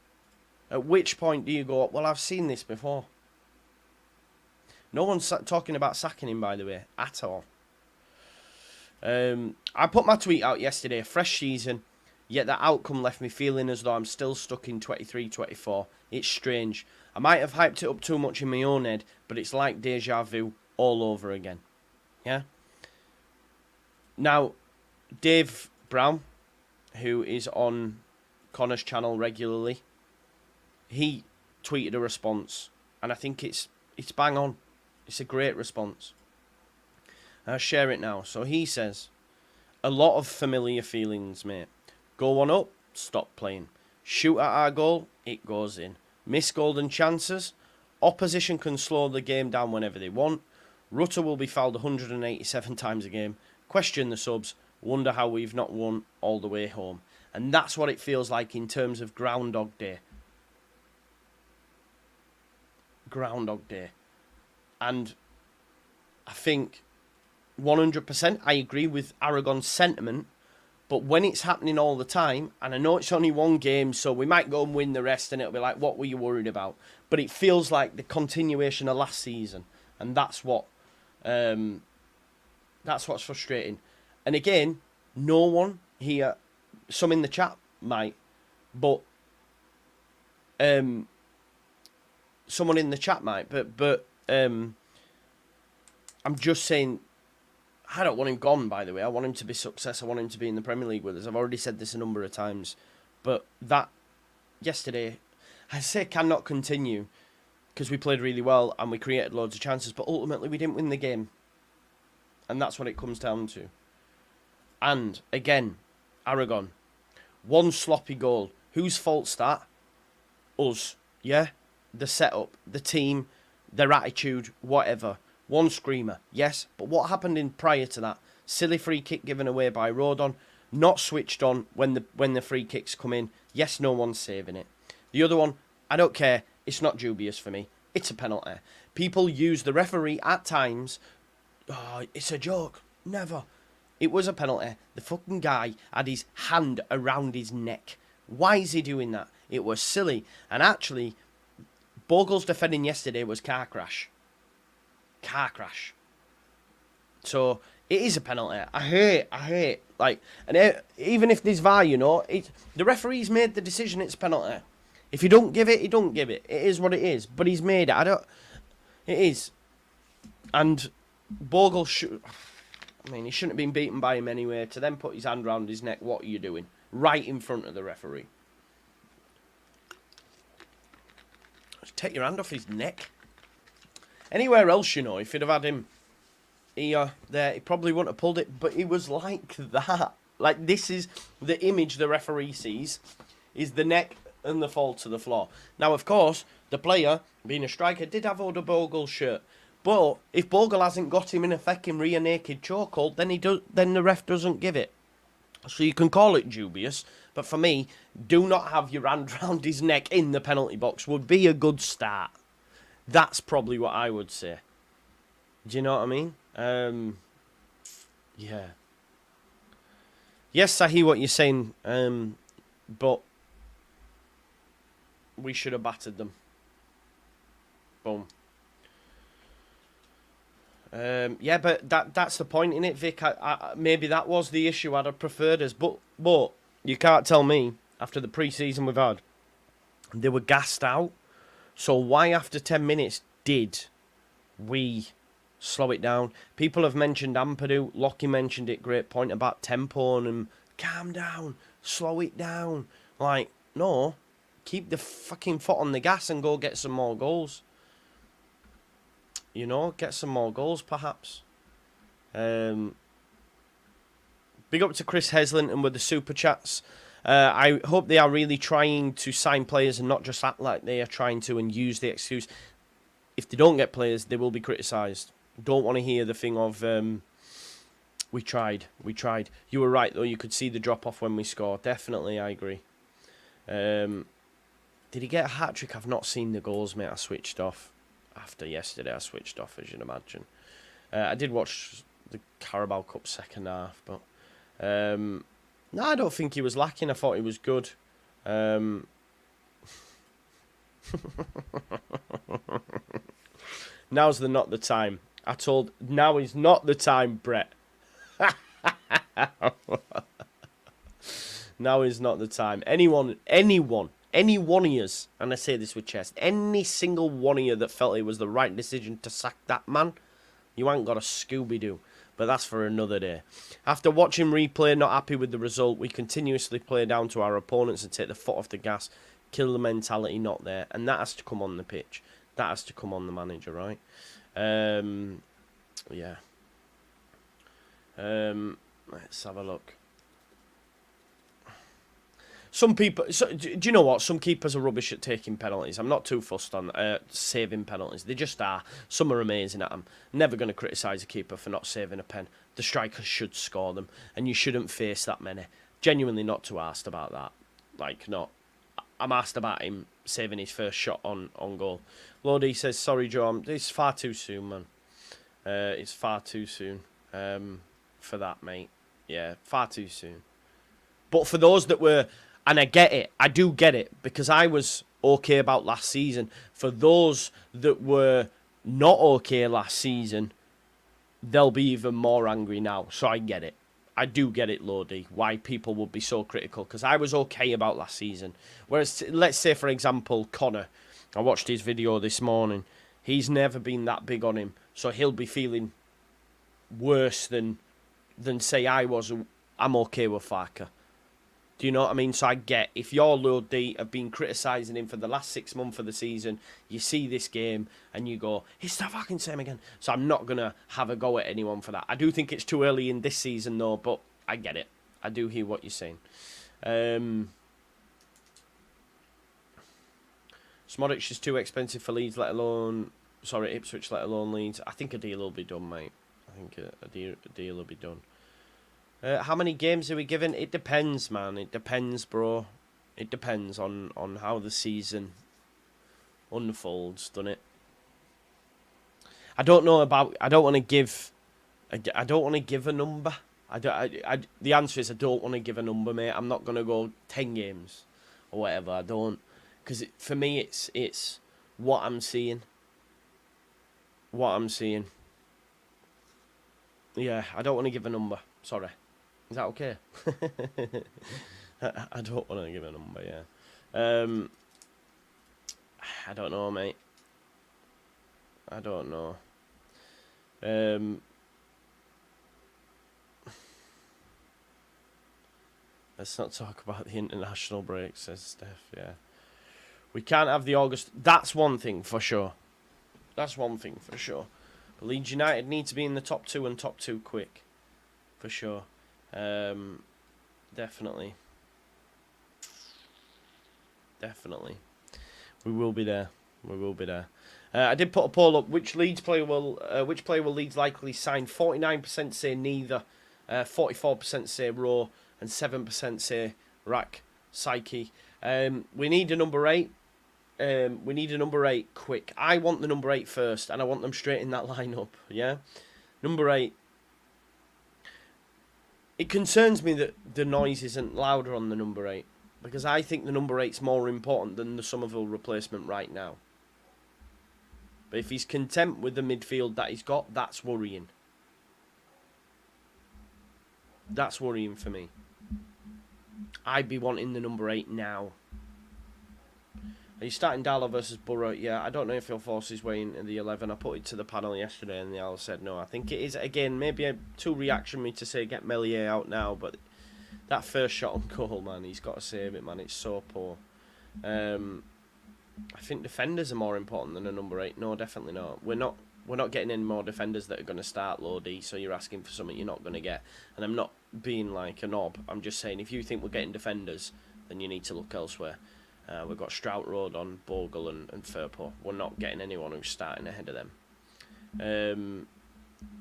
At which point do you go, well, I've seen this before. No one's talking about sacking him, by the way, at all. I put my tweet out yesterday, fresh season, yet the outcome left me feeling as though I'm still stuck in 23-24. It's strange. I might have hyped it up too much in my own head, but it's like deja vu all over again. Yeah? Now, Dave Brown, who is on Connor's channel regularly, he tweeted a response, and I think it's bang on. It's a great response. I'll share it now. So he says, a lot of familiar feelings, mate. Go one up, stop playing. Shoot at our goal, it goes in. Miss golden chances. Opposition can slow the game down whenever they want. Rutter will be fouled 187 times a game. Question the subs. Wonder how we've not won all the way home. And that's what it feels like in terms of Groundhog Day. Groundhog Day. And I think 100% I agree with Aragon's sentiment, but when it's happening all the time, and I know it's only one game, so we might go and win the rest, and it'll be like, what were you worried about? But it feels like the continuation of last season, and that's what's frustrating. And again, no one here, some in the chat might, but someone in the chat might, but I'm just saying, I don't want him gone, by the way. I want him to be success. I want him to be in the Premier League with us. I've already said this a number of times. But that, yesterday, I say cannot continue because we played really well and we created loads of chances, but ultimately we didn't win the game. And that's what it comes down to. And, again, Aragon, one sloppy goal. Whose fault's that? Us. Yeah? The setup, the team, their attitude, whatever. One screamer, yes. But what happened in prior to that? Silly free kick given away by Rodon. Not switched on when the free kicks come in. Yes, no one's saving it. The other one, I don't care. It's not dubious for me. It's a penalty. People use the referee at times. Oh, it's a joke. Never. It was a penalty. The fucking guy had his hand around his neck. Why is he doing that? It was silly. And actually, Bogle's defending yesterday was car crash. Car crash. So, it is a penalty. I hate, like, and even if there's VAR, you know, the referee's made the decision it's a penalty. If he don't give it, he don't give it. It is what it is. But he's made it. It is. And Bogle should, I mean, he shouldn't have been beaten by him anyway. To then put his hand around his neck, what are you doing? Right in front of the referee. Just take your hand off his neck. Anywhere else, you know, if you'd have had him here, there, he probably wouldn't have pulled it. But he was like that. Like, this is the image the referee sees, is the neck and the fall to the floor. Now, of course, the player, being a striker, did have Oda Bogle's shirt. But if Bogle hasn't got him in a fucking rear naked chokehold, then the ref doesn't give it. So you can call it dubious. But for me, do not have your hand round his neck in the penalty box would be a good start. That's probably what I would say. Do you know what I mean? Yeah. Yes, I hear what you're saying, but we should have battered them. Boom. Yeah, but that's the point, innit, Vic? Maybe that was the issue. I'd have preferred us, but you can't tell me after the pre-season we've had, they were gassed out. So why after 10 minutes did we slow it down? People have mentioned Ampadu. Lockie mentioned it. Great point about tempo and calm down, slow it down. Like, no, keep the fucking foot on the gas and go get some more goals. You know, get some more goals, perhaps. Big up to Chris Heslington with the super chats. I hope they are really trying to sign players and not just act like they are trying to and use the excuse. If they don't get players, they will be criticised. Don't want to hear the thing of, we tried. You were right, though. You could see the drop-off when we scored. Definitely, I agree. Did he get a hat-trick? I've not seen the goals, mate. I switched off. After yesterday, I switched off, as you'd imagine. I did watch the Carabao Cup second half, but no, I don't think he was lacking. I thought he was good. Now's not the time. Now is not the time, Brett. Now is not the time. Any one of yous, and I say this with chest, any single one of you that felt it was the right decision to sack that man, you ain't got a Scooby-Doo. But that's for another day. After watching replay, not happy with the result, we continuously play down to our opponents and take the foot off the gas. Kill the mentality not there. And that has to come on the pitch. That has to come on the manager, right? Yeah. Let's have a look. Some people, do you know what? Some keepers are rubbish at taking penalties. I'm not too fussed on saving penalties. They just are. Some are amazing at them. Never going to criticise a keeper for not saving a pen. The striker should score them, and you shouldn't face that many. Genuinely not too arsed about that. Like, not. I'm asked about him saving his first shot on goal. Lodi says, sorry, Joe, it's far too soon, man. It's far too soon for that, mate. Yeah, far too soon. But for those that were... And I get it. I do get it. Because I was okay about last season. For those that were not okay last season, they'll be even more angry now. So I get it. I do get it, Lodi, why people would be so critical. Because I was okay about last season. Whereas, let's say, for example, Connor. I watched his video this morning. He's never been that big on him. So he'll be feeling worse than say I was. I'm okay with Farker. Do you know what I mean? So I get, if you're Low D, have been criticising him for the last 6 months of the season, you see this game and you go, it's the fucking same again. So I'm not going to have a go at anyone for that. I do think it's too early in this season though, but I get it. I do hear what you're saying. Smodic is too expensive for Leeds, let alone... Sorry, Ipswich, let alone Leeds. I think a deal will be done, mate. I think a deal will be done. How many games are we given? It depends, man. It depends, bro. It depends on how the season unfolds, doesn't it? I don't know about... I don't want to give a number. The answer is I don't want to give a number, mate. I'm not going to go 10 games or whatever. I don't. Because for me, it's what I'm seeing. What I'm seeing. Yeah, I don't want to give a number. Sorry. Is that okay? I don't want to give a number, yeah. I don't know, mate. I don't know. Let's not talk about the international break, says Steph, yeah. We can't have the August... That's one thing for sure. That's one thing for sure. But Leeds United need to be in the top 2 and top 2 quick. For sure. Definitely. Definitely. We will be there. We will be there. I did put a poll up. Which player will Leeds likely sign? 49% say neither. 44% say Rowe. And 7% say Rack Psyche. We need a number 8. We need a number 8 quick. I want the number 8 first, and I want them straight in that lineup. Yeah, number 8. It concerns me that the noise isn't louder on the number 8, because I think the number 8's more important than the Somerville replacement right now. But if he's content with the midfield that he's got, that's worrying. That's worrying for me. I'd be wanting the number 8 now. Are you starting Darlow versus Borough? Yeah, I don't know if he'll force his way into the 11. I put it to the panel yesterday and they all said no. I think it is, again, maybe too reactionary to say get Meslier out now, but that first shot on goal, man, he's got to save it, man. It's so poor. I think defenders are more important than a number 8. No, definitely not. We're not getting any more defenders that are going to start Low D, so you're asking for something you're not going to get. And I'm not being like a knob. I'm just saying if you think we're getting defenders, then you need to look elsewhere. We've got Strout Road on, Bogle and Firpo. We're not getting anyone who's starting ahead of them.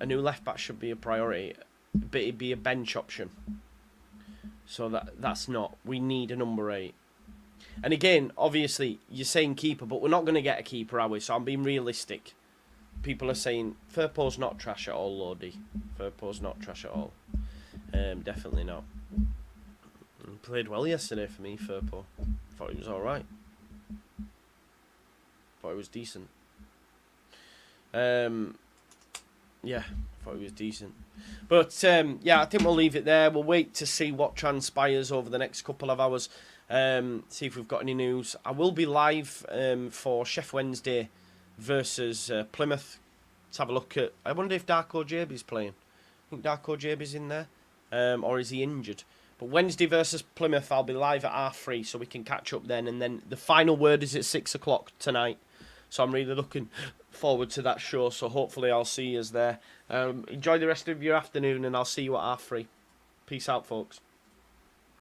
A new left-back should be a priority, but it'd be a bench option. So that's not. We need a number 8. And again, obviously, you're saying keeper, but we're not going to get a keeper, are we? So I'm being realistic. People are saying Firpo's not trash at all, Lodi. Firpo's not trash at all. Definitely not. He played well yesterday for me, Firpo. Thought he was alright. Thought he was decent. Yeah, thought he was decent. But, yeah, I think we'll leave it there. We'll wait to see what transpires over the next couple of hours. See if we've got any news. I will be live for Chef Wednesday versus Plymouth. Let's have a look at... I wonder if Darko Jaby's playing. I think Darko Jaby's in there. Or is he injured? But Wednesday versus Plymouth, I'll be live at 3:30, so we can catch up then. And then the final word is at 6 o'clock tonight. So I'm really looking forward to that show. So hopefully I'll see you there. Enjoy the rest of your afternoon, and I'll see you at 3:30. Peace out, folks.